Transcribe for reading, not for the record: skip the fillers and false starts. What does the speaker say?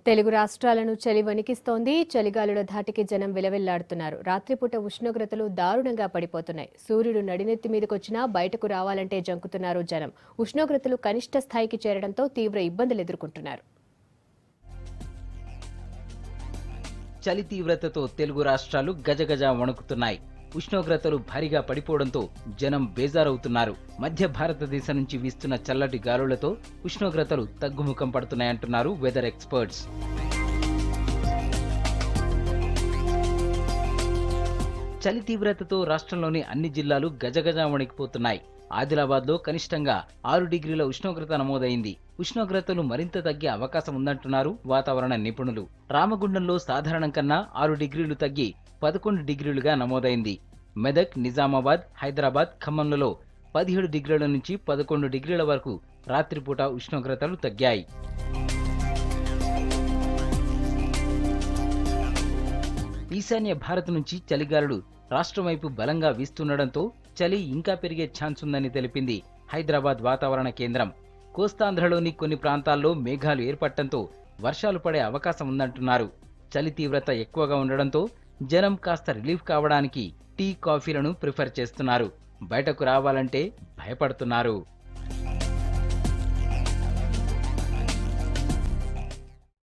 తెలుగు రాష్ట్రాలను చలి వణికిస్తోంది. చలిగాలుల ధాటికి జనం విలవిల్లాడుతున్నారు. రాత్రిపూట ఉష్ణోగ్రతలు దారుణంగా పడిపోతున్నాయి. సూర్యుడు నడినెత్తి మీదకొచ్చినా బయటకు రావాలంటే జంకుతున్నారు జనం. ఉష్ణోగ్రతలు కనిష్ట స్థాయికి చేరడంతో తీవ్ర ఇబ్బందులు ఎదుర్కొంటున్నారు. చలి తీవ్రతతో తెలుగు రాష్ట్రాలు గజగజ వణుకుతున్నాయి. ఉష్ణోగ్రతలు భారీగా పడిపోవడంతో జనం బేజారవుతున్నారు. మధ్య భారతదేశం నుంచి వీస్తున్న చల్లటి గాలులతో ఉష్ణోగ్రతలు తగ్గుముఖం పడుతున్నాయంటున్నారు వెదర్ ఎక్స్పర్ట్స్. చలి తీవ్రతతో రాష్ట్రంలోని అన్ని జిల్లాలు గజగజ వణికిపోతున్నాయి. ఆదిలాబాద్లో కనిష్టంగా 6 డిగ్రీల ఉష్ణోగ్రత నమోదైంది. ఉష్ణోగ్రతలు మరింత తగ్గే అవకాశం ఉందంటున్నారు వాతావరణ నిపుణులు. రామగుండంలో సాధారణం కన్నా 6 డిగ్రీలు తగ్గి 11 డిగ్రీలుగా నమోదైంది. మెదక్, నిజామాబాద్, హైదరాబాద్, ఖమ్మంలలో 17 డిగ్రీల నుంచి 11 డిగ్రీల వరకు రాత్రిపూట ఉష్ణోగ్రతలు తగ్గాయి. ఈశాన్య భారత్ నుంచి చలిగాలులు రాష్ట్రం వైపు బలంగా వీస్తుండటంతో చలి ఇంకా పెరిగే ఛాన్స్ ఉందని తెలిపింది హైదరాబాద్ వాతావరణ కేంద్రం. కోస్తాంధ్రలోని కొన్ని ప్రాంతాల్లో మేఘాలు ఏర్పడటంతో వర్షాలు పడే అవకాశం ఉందంటున్నారు. చలి తీవ్రత ఎక్కువగా ఉండడంతో జనం కాస్త రిలీఫ్ కావడానికి టీ, కాఫీలను ప్రిఫర్ చేస్తున్నారు. బయటకు రావాలంటే భయపడుతున్నారు.